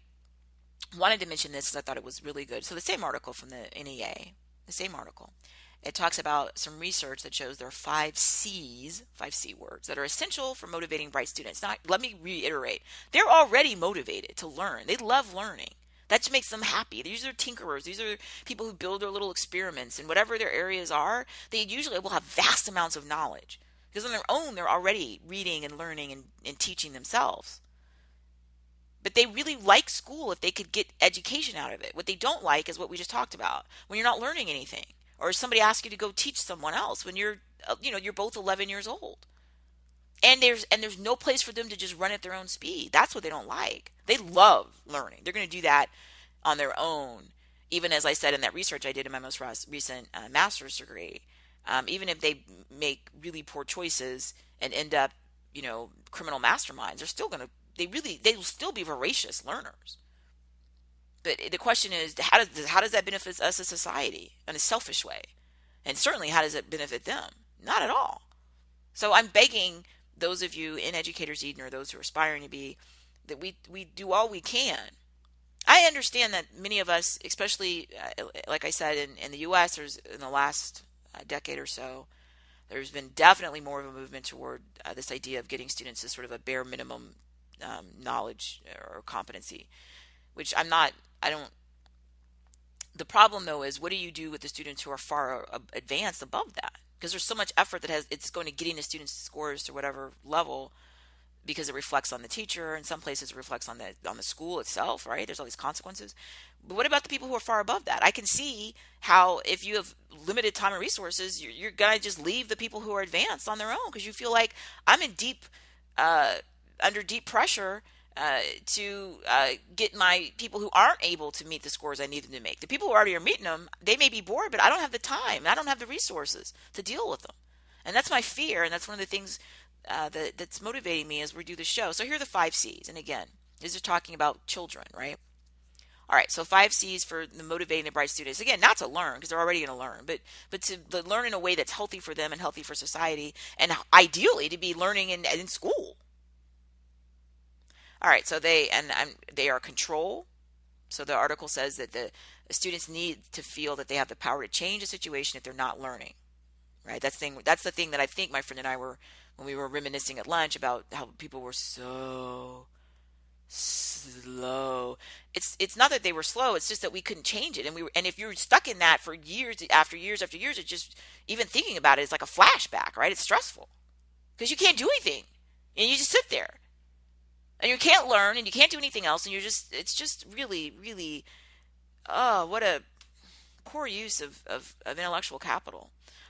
wanted to mention this because I thought it was really good. So the same article from the NEA, the same article, it talks about some research that shows there are 5 C's, 5 C words, that are essential for motivating bright students. Now, let me reiterate. They're already motivated to learn. They love learning. That just makes them happy. These are tinkerers. These are people who build their little experiments. And whatever their areas are, they usually will have vast amounts of knowledge. Because on their own, they're already reading and learning and teaching themselves. But they really like school if they could get education out of it. What they don't like is what we just talked about, when you're not learning anything. Or somebody asks you to go teach someone else when you're both 11 years old. And there's no place for them to just run at their own speed. That's what they don't like. They love learning. They're going to do that on their own. Even as I said in that research I did in my most recent master's degree, even if they make really poor choices and end up, criminal masterminds, they're still going to they will still be voracious learners. But the question is, how does that benefit us as society in a selfish way? And certainly, how does it benefit them? Not at all. So I'm begging those of you in Educators Eden or those who are aspiring to be, that we do all we can. I understand that many of us, especially like I said, in the U.S., there's in the last decade or so, there's been definitely more of a movement toward this idea of getting students to sort of a bare minimum knowledge or competency, which I don't. The problem though is, what do you do with the students who are far advanced above that? Because there's so much effort it's going to getting the students' scores to whatever level, because it reflects on the teacher. In some places, it reflects on the school itself, right? There's all these consequences. But what about the people who are far above that? I can see how, if you have limited time and resources, you're gonna just leave the people who are advanced on their own, because you feel like, I'm in under deep pressure to get my people who aren't able to meet the scores I need them to make. The people who already are meeting them, they may be bored, but I don't have the time. I don't have the resources to deal with them. And that's my fear, and that's one of the things that's motivating me as we do the show. So here are the 5 C's. And again, these are talking about children, right? All right, so 5 C's for the motivating the bright students. Again, not to learn, because they're already going to learn, but to learn in a way that's healthy for them and healthy for society, and ideally to be learning in school. All right, so they are control. So the article says that the students need to feel that they have the power to change a situation if they're not learning. Right? That's the thing that I think my friend and I were, when we were reminiscing at lunch about how people were so slow. It's not that they were slow, it's just that we couldn't change it. And if you're stuck in that for years after years after years, it just, even thinking about it is like a flashback, right? It's stressful. Because you can't do anything. And you just sit there. And you can't learn, and you can't do anything else, and it's just really, really, what a poor use of intellectual capital.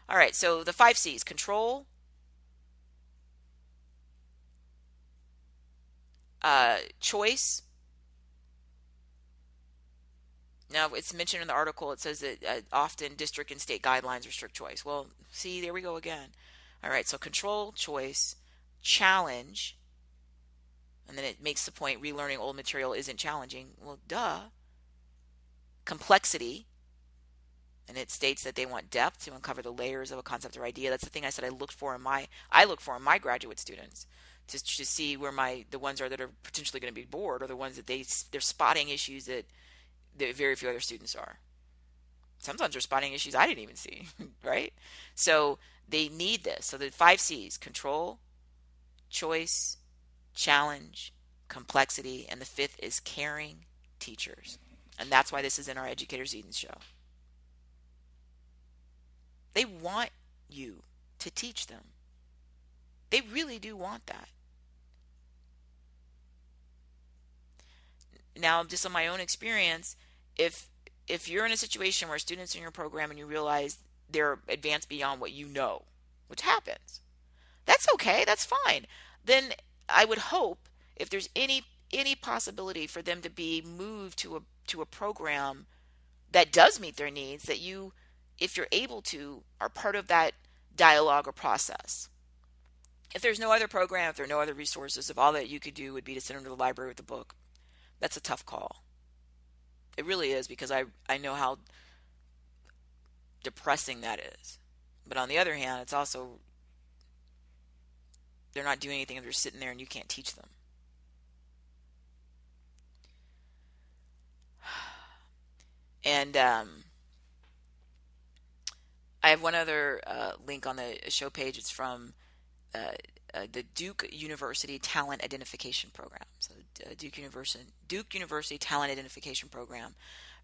All right, so the 5 C's: control, choice. Now, it's mentioned in the article, it says that often district and state guidelines restrict choice. Well, see, there we go again. All right, so control, choice, challenge. And then it makes the point, relearning old material isn't challenging. Well, duh. Complexity. And it states that they want depth to uncover the layers of a concept or idea. That's the thing I said I look for in my graduate students, to see where the ones are that are potentially going to be bored, or the ones that they're spotting issues that very few other students are. Sometimes they're spotting issues I didn't even see, right? So they need this. So the 5 C's: control, choice, challenge, complexity, and the 5th is caring teachers. And that's why this is in our Educators Eden show. They want you to teach them. They really do want that. Now, just on my own experience, if you're in a situation where students in your program and you realize they're advanced beyond what you know, which happens, that's okay, that's fine. Then I would hope, if there's any possibility for them to be moved to a program that does meet their needs, that you, if you're able to, are part of that dialogue or process. If there's no other program, if there are no other resources, if all that you could do would be to send them to the library with a book, that's a tough call. It really is, because I know how depressing that is. But on the other hand, it's also, they're not doing anything if they're sitting there and you can't teach them. And I have one other link on the show page. It's from the Duke University Talent Identification Program. So Duke University Talent Identification Program,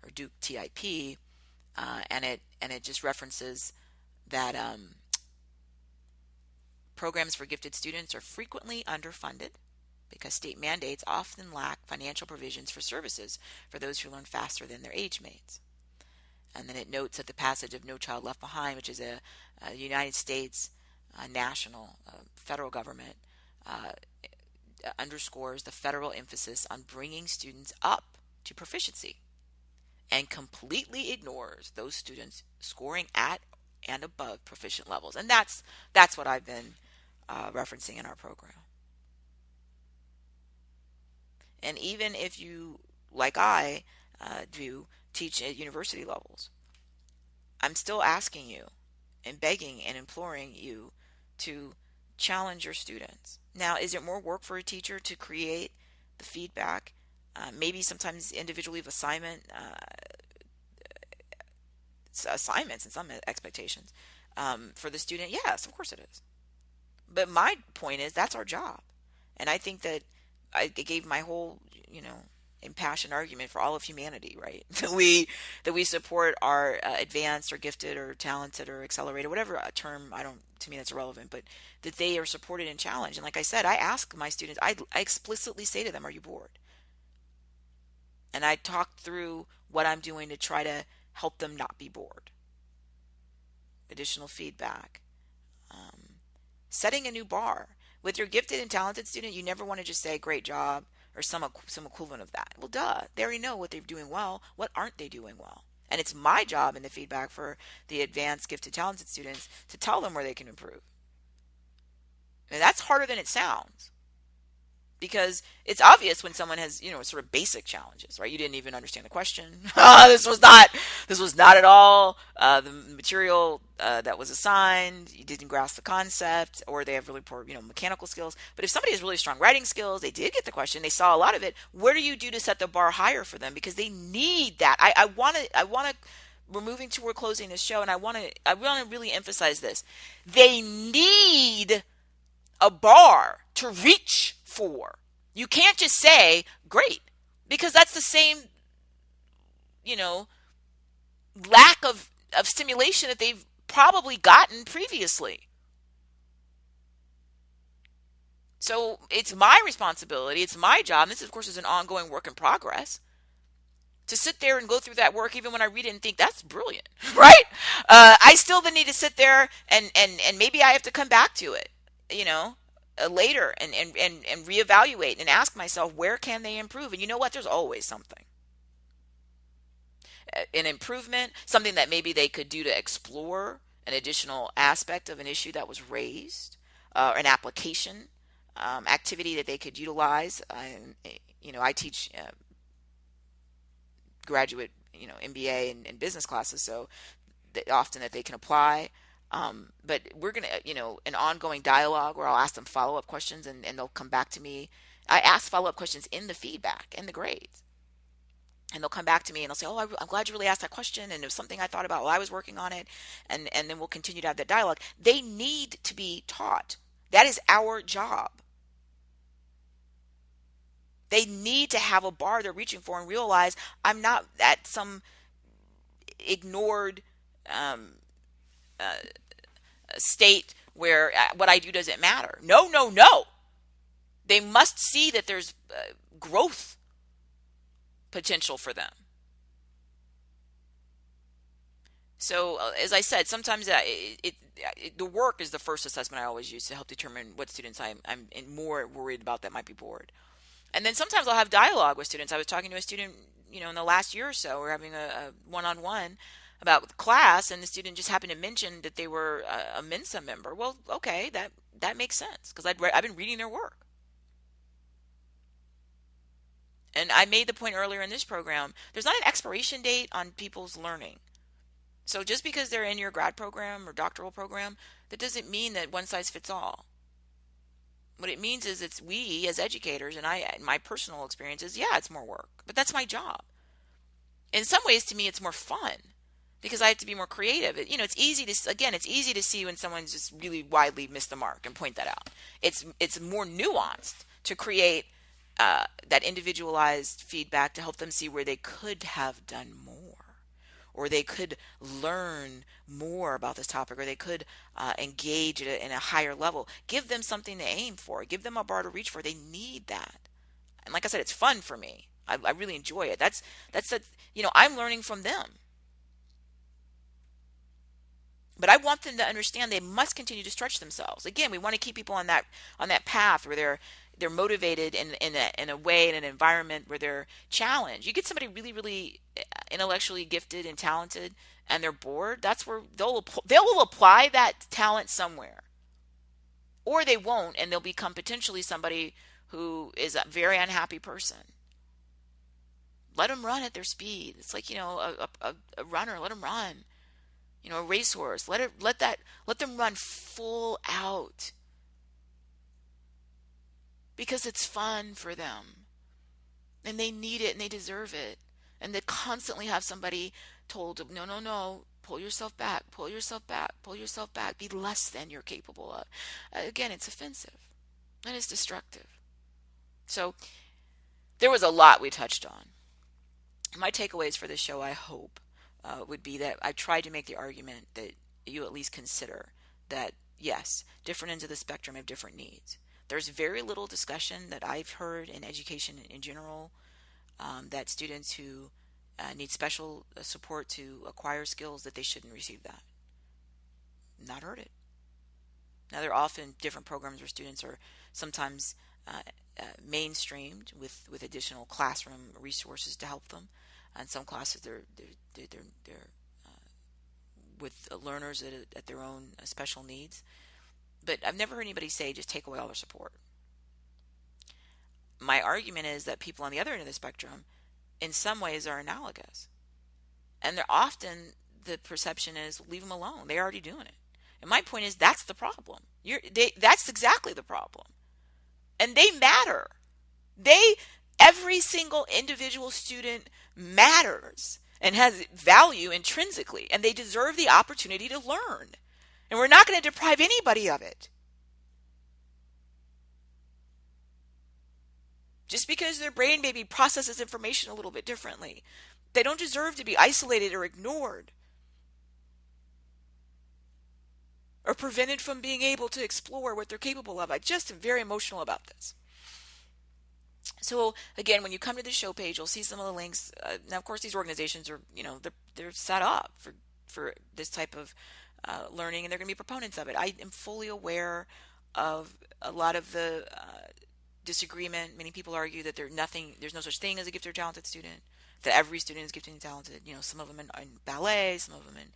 or Duke TIP, and it just references that programs for gifted students are frequently underfunded because state mandates often lack financial provisions for services for those who learn faster than their age mates. And then it notes that the passage of No Child Left Behind, which is a United States national federal government, underscores the federal emphasis on bringing students up to proficiency, and completely ignores those students scoring at and above proficient levels. And that's what I've been referencing in our program. And even if you, like I do, teach at university levels, I'm still asking you and begging and imploring you to challenge your students. Now, is it more work for a teacher to create the feedback? Maybe sometimes individually of assignments and some expectations for the student. Yes, of course it is. But my point is that's our job. And I think that I gave my whole, impassioned argument for all of humanity, right? that we support our advanced or gifted or talented or accelerated, whatever term, to me that's irrelevant, but that they are supported and challenged. And like I said, I ask my students, I explicitly say to them, are you bored? And I talk through what I'm doing to try to help them not be bored. Additional feedback. Setting a new bar. With your gifted and talented student, you never want to just say, great job, or some equivalent of that. Well, duh. They already know what they're doing well. What aren't they doing well? And it's my job in the feedback for the advanced, gifted, talented students to tell them where they can improve. And that's harder than it sounds. Because it's obvious when someone has, sort of basic challenges, right? You didn't even understand the question. This was not at all the material that was assigned. You didn't grasp the concept, or they have really poor, mechanical skills. But if somebody has really strong writing skills, they did get the question, they saw a lot of it. What do you do to set the bar higher for them? Because they need that. I want to. We're moving toward closing this show, and I want to really emphasize this. They need a bar to reach for. You can't just say, great, because that's the same, lack of stimulation that they've probably gotten previously. So it's my responsibility, it's my job, and this, of course, is an ongoing work in progress, to sit there and go through that work even when I read it and think, that's brilliant, right? I still then need to sit there and maybe I have to come back to it, later and reevaluate and ask myself, where can they improve? And you know what? There's always something. An improvement, something that maybe they could do to explore an additional aspect of an issue that was raised, an application, activity that they could utilize. I teach graduate, MBA and business classes, so often that they can apply. But we're going to, an ongoing dialogue where I'll ask them follow-up questions and they'll come back to me. I ask follow-up questions in the feedback and the grades. And they'll come back to me and they'll say, oh, I'm glad you really asked that question. And it was something I thought about while I was working on it. And then we'll continue to have that dialogue. They need to be taught. That is our job. They need to have a bar they're reaching for and realize I'm not at some ignored state where what I do doesn't matter. No. They must see that there's growth potential for them. So as I said, sometimes the work is the first assessment I always use to help determine what students I'm more worried about that might be bored. And then sometimes I'll have dialogue with students. I was talking to a student, in the last year or so, we're having a one-on-one about class, and the student just happened to mention that they were a Mensa member. Well, okay, that makes sense, because I've been reading their work. And I made the point earlier in this program, there's not an expiration date on people's learning. So just because they're in your grad program or doctoral program, that doesn't mean that one size fits all. What it means is it's we as educators, and my personal experience is, it's more work, but that's my job. In some ways, to me, it's more fun, because I have to be more creative. It's easy to see when someone's just really widely missed the mark and point that out. It's more nuanced to create that individualized feedback to help them see where they could have done more, or they could learn more about this topic, or they could engage in a higher level. Give them something to aim for. Give them a bar to reach for. They need that. And like I said, it's fun for me. I really enjoy it. I'm learning from them. But I want them to understand they must continue to stretch themselves. Again, we want to keep people on that path where they're motivated in a way, in an environment where they're challenged. You get somebody really, really intellectually gifted and talented, and they're bored. That's where they'll apply that talent somewhere, or they won't, and they'll become potentially somebody who is a very unhappy person. Let them run at their speed. It's like, a runner, let them run. A racehorse, let them run full out, because it's fun for them and they need it and they deserve it. And they constantly have somebody told them, no, no, no, pull yourself back, pull yourself back, pull yourself back, be less than you're capable of. Again, it's offensive and it's destructive. So there was a lot we touched on. My takeaways for this show, I hope, would be that I tried to make the argument that you at least consider that, yes, different ends of the spectrum have different needs. There's very little discussion that I've heard in education in general that students who need special support to acquire skills, that they shouldn't receive that. Not heard it. Now, there are often different programs where students are sometimes mainstreamed with additional classroom resources to help them. In some classes, they're with learners at their own special needs. But I've never heard anybody say just take away all their support. My argument is that people on the other end of the spectrum, in some ways, are analogous. And they're often, the perception is, leave them alone. They're already doing it. And my point is, that's the problem. That's exactly the problem. And they matter. Every single individual student matters and has value intrinsically, and they deserve the opportunity to learn. And we're not going to deprive anybody of it. Just because their brain maybe processes information a little bit differently, they don't deserve to be isolated or ignored or prevented from being able to explore what they're capable of. I just am very emotional about this. So again, when you come to the show page, you'll see some of the links. Now, of course, these organizations are, they're set up for this type of learning, and they're going to be proponents of it. I am fully aware of a lot of the disagreement. Many people argue that there's no such thing as a gifted or talented student, that every student is gifted and talented. Some of them in ballet, some of them in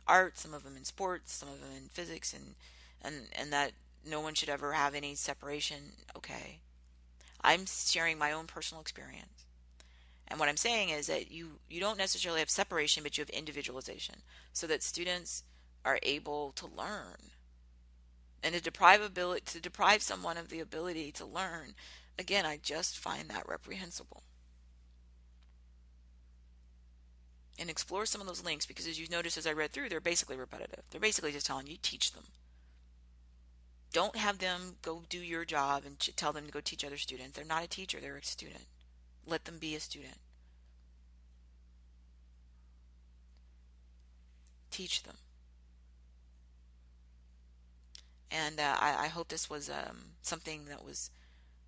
art, some of them in sports, some of them in physics, and that no one should ever have any separation. Okay. I'm sharing my own personal experience. And what I'm saying is that you don't necessarily have separation, but you have individualization, so that students are able to learn. And to deprive someone of the ability to learn, again, I just find that reprehensible. And explore some of those links, because as you've noticed as I read through, they're basically repetitive. They're basically just telling you, teach them. Don't have them go do your job and tell them to go teach other students. They're not a teacher, they're a student. Let them be a student. Teach them. And I hope this was something that was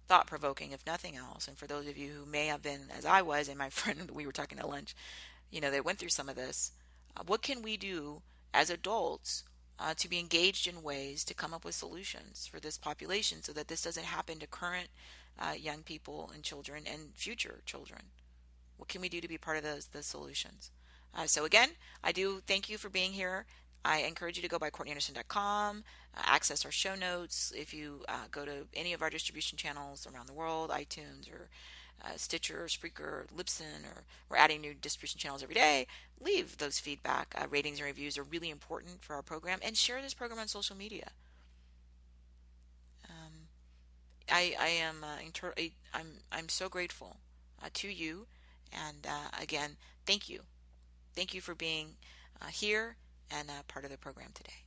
thought-provoking, if nothing else. And for those of you who may have been, as I was, and my friend, we were talking at lunch, they went through some of this. What can we do as adults to be engaged in ways to come up with solutions for this population, so that this doesn't happen to current young people and children and future children? What can we do to be part of the solutions? So again, I do thank you for being here. I encourage you to go by CourtneyAnderson.com, access our show notes. If you go to any of our distribution channels around the world, iTunes or Stitcher, or Spreaker, or Libsyn, or we're adding new distribution channels every day, leave those feedback. Ratings and reviews are really important for our program, and share this program on social media. I'm so grateful to you, and again, thank you for being here and part of the program today.